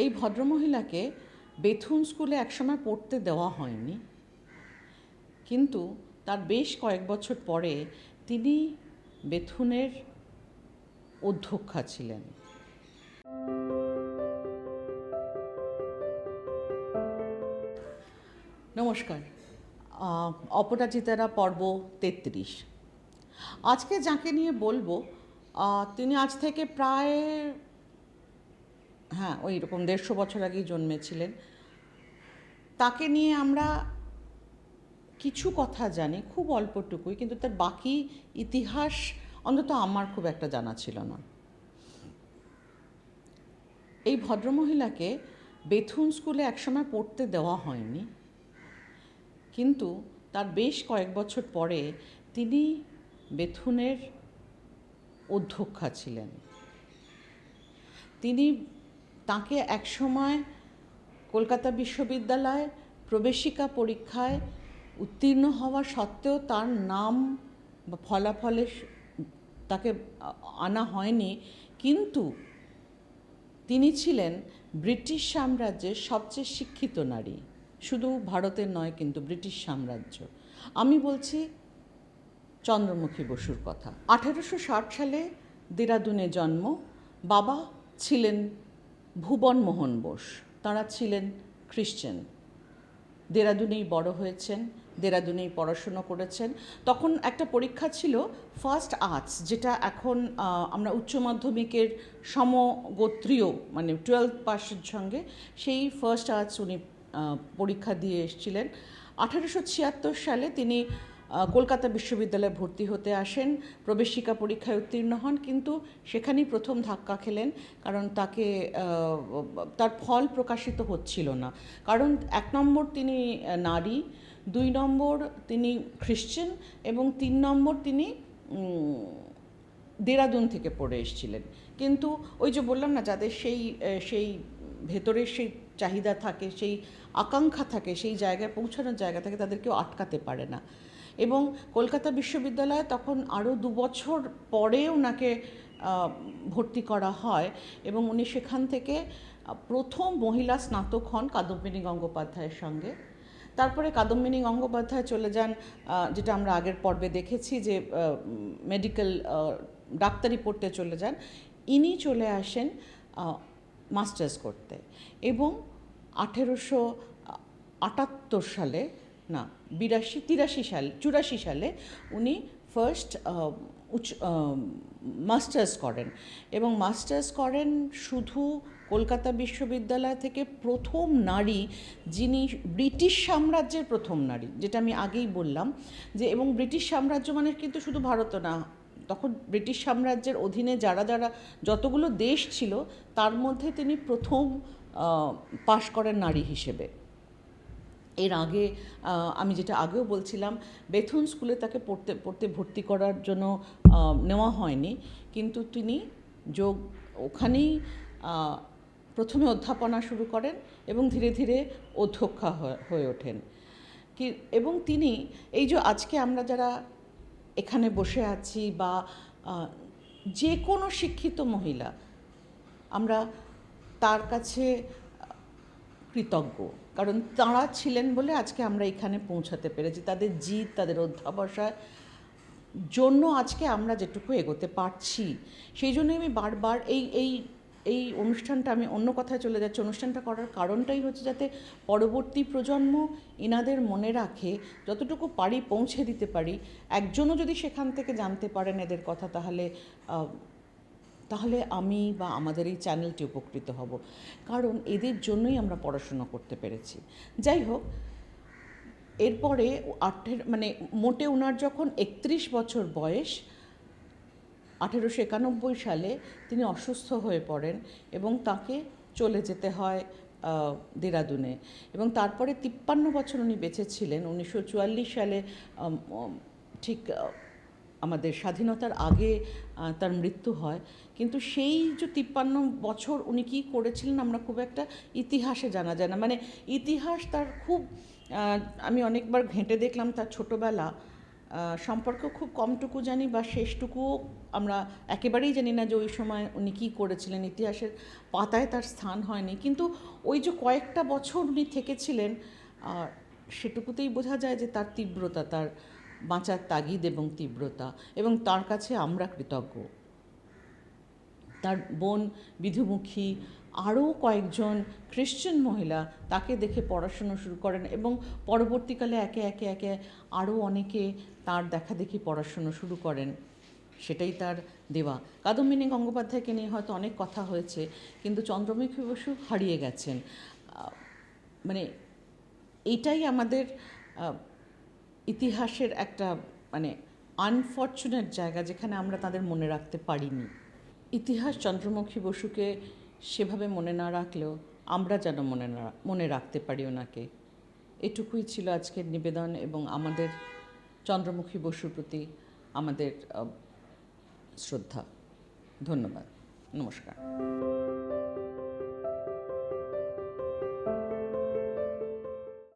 এই ভদ্রমহিলাকে বেথুন স্কুলে একসময় পড়তে দেওয়া হয়নি, কিন্তু তার বেশ কয়েক বছর পরে তিনি বেথুনের অধ্যক্ষা ছিলেন। নমস্কার, অপরাজিতারা পর্ব 33। আজকে যাকে নিয়ে বলবো তিনি আজ থেকে প্রায় ওই রকম 150 বছর আগেই জন্মেছিলেন। তাকে নিয়ে আমরা কিছু কথা জানি, খুব অল্পটুকুই, কিন্তু তার বাকি ইতিহাস অন্তত আমার খুব একটা জানা ছিল না। এই ভদ্রমহিলাকে বেথুন স্কুলে একসময় পড়তে দেওয়া হয়নি, কিন্তু তার বেশ কয়েক বছর পরে তিনি বেথুনের অধ্যক্ষা ছিলেন। তাকে একসময় কলকাতা বিশ্ববিদ্যালয় প্রবেশিকা পরীক্ষায় উত্তীর্ণ হওয়া সত্ত্বেও তার নাম বা ফলাফলে তাকে আনা হয়নি, কিন্তু তিনি ছিলেন ব্রিটিশ সাম্রাজ্যের সবচেয়ে শিক্ষিত নারী। শুধু ভারতের নয়, কিন্তু ব্রিটিশ সাম্রাজ্য। আমি বলছি চন্দ্রমুখী বসুর কথা। 1860 সালে দেরাদুনে জন্ম। বাবা ছিলেন ভুবন মোহন বোস, তাঁরা ছিলেন খ্রিশ্চান। দেরাদুনেই বড় হয়েছেন, দেরাদুনেই পড়াশুনো করেছেন। তখন একটা পরীক্ষা ছিল ফার্স্ট আর্টস, যেটা এখন আমরা উচ্চ মাধ্যমিকের সমগোত্রীয়, মানে 12th পাসের সঙ্গে সেই ফার্স্ট আর্টস উনি পরীক্ষা দিয়ে এসেছিলেন। 1876 সালে তিনি কলকাতা বিশ্ববিদ্যালয়ে ভর্তি হতে আসেন, প্রবেশিকা পরীক্ষায় উত্তীর্ণ হন, কিন্তু সেখানেই প্রথম ধাক্কা খেলেন, কারণ তার ফল প্রকাশিত হচ্ছিল না। কারণ 1 নম্বর তিনি নারী, 2 নম্বর তিনি খ্রিশ্চান, এবং 3 নম্বর তিনি দেরাদুন থেকে পড়ে এসেছিলেন। কিন্তু ওই যে বললাম না, যাদের সেই ভেতরের সেই চাহিদা থাকে, সেই আকাঙ্ক্ষা থাকে, সেই জায়গায় পৌঁছানোর জায়গা থাকে, তাদের কেউ আটকাতে পারে না। এবং কলকাতা বিশ্ববিদ্যালয়ে তখন আরও 2 বছর পরে ওনাকে ভর্তি করা হয়, এবং উনি সেখান থেকে প্রথম মহিলা স্নাতক হন কাদম্বিনী গঙ্গোপাধ্যায়ের সঙ্গে। তারপরে কাদম্বিনী গঙ্গোপাধ্যায় চলে যান, যেটা আমরা আগের পর্বে দেখেছি, যে মেডিকেল ডাক্তারি পড়তে চলে যান। ইনি চলে আসেন মাস্টার্স করতে, এবং 1878 সালে, না 84 সালে উনি ফার্স্ট মাস্টার্স করেন, এবং মাস্টার্স করেন শুধু কলকাতা বিশ্ববিদ্যালয় থেকে প্রথম নারী, যিনি ব্রিটিশ সাম্রাজ্যের প্রথম নারী, যেটা আমি আগেই বললাম যে, এবং ব্রিটিশ সাম্রাজ্য মানে কিন্তু শুধু ভারত না, তখন ব্রিটিশ সাম্রাজ্যের অধীনে যতগুলো দেশ ছিল, তার মধ্যে তিনি প্রথম পাশ করেন নারী হিসেবে। এর আগে আমি যেটা আগেও বলছিলাম, বেথুন স্কুলে তাকে পড়তে ভর্তি করার জন্য নেওয়া হয়নি, কিন্তু তিনি ওখানেই প্রথমে অধ্যাপনা শুরু করেন এবং ধীরে ধীরে অধ্যক্ষা হয়ে ওঠেন। এবং তিনি এই যে আজকে আমরা যারা এখানে বসে আছি, বা যে কোনো শিক্ষিত মহিলা, আমরা তার কাছে কৃতজ্ঞ, কারণ তাঁরা ছিলেন বলে আজকে আমরা এখানে পৌঁছাতে পেরেছি। তাদের জিদ, তাদের অধ্যাবসায় জন্য আজকে আমরা যেটুকু এগোতে পারছি। সেই জন্যই আমি বারবার এই অনুষ্ঠানটা, আমি অন্য কথায় চলে যাচ্ছি, অনুষ্ঠানটা করার কারণটাই হচ্ছে যাতে পরবর্তী প্রজন্ম এনাদের মনে রাখে, যতটুকু পারি পৌঁছে দিতে পারি। একজনও যদি সেখান থেকে জানতে পারেন এদের কথা, তাহলে আমি বা আমাদের এই চ্যানেলটি উপকৃত হব, কারণ এদের জন্যই আমরা পড়াশোনা করতে পেরেছি। যাই হোক, এরপরে মোটে ওনার যখন 31 বছর বয়স, 1891 সালে তিনি অসুস্থ হয়ে পড়েন, এবং তাকে চলে যেতে হয় দেরাদুনে, এবং তারপরে 53 বছর উনি বেঁচে ছিলেন। 1944 সালে ঠিক আমাদের স্বাধীনতার আগে তার মৃত্যু হয়। কিন্তু সেই যে 53 বছর উনি কী করেছিলেন আমরা খুব একটা ইতিহাসে জানা যায় না। মানে ইতিহাস তার খুব, আমি অনেকবার ঘেঁটে দেখলাম তার ছোটোবেলা, সম্পর্ক খুব কমটুকু জানি, বা শেষটুকুও আমরা একেবারেই জানি না যে ওই সময় উনি কী করেছিলেন। ইতিহাসের পাতায় তার স্থান হয়নি, কিন্তু ওই যে কয়েকটা বছর উনি থেকেছিলেন, সেটুকুতেই বোঝা যায় যে তার তীব্রতা, তার বাঁচার তাগিদ এবং তীব্রতা, এবং তার কাছে আমরা কৃতজ্ঞ। তার বোন বিধুমুখী, আরও কয়েকজন খ্রিশ্চান মহিলা তাকে দেখে পড়াশুনো শুরু করেন, এবং পরবর্তীকালে একে একে একে আরও অনেকে তার দেখা দেখি পড়াশুনো শুরু করেন। সেটাই তার দেওয়া। কাদম্বিনী গঙ্গোপাধ্যায়কে নিয়ে হয়তো অনেক কথা হয়েছে, কিন্তু চন্দ্রমুখী বসু হারিয়ে গেছেন। মানে এইটাই আমাদের ইতিহাসের একটা মানে আনফর্চুনেট জায়গা, যেখানে আমরা তাদের মনে রাখতে পারিনি। ইতিহাস চন্দ্রমুখী বসুকে সেভাবে মনে না রাখলেও আমরা যেন মনে রাখতে পারি ওনাকে। এটুকুই ছিল আজকের নিবেদন, এবং আমাদের চন্দ্রমুখী বসুর প্রতি আমাদের শ্রদ্ধা। ধন্যবাদ, নমস্কার।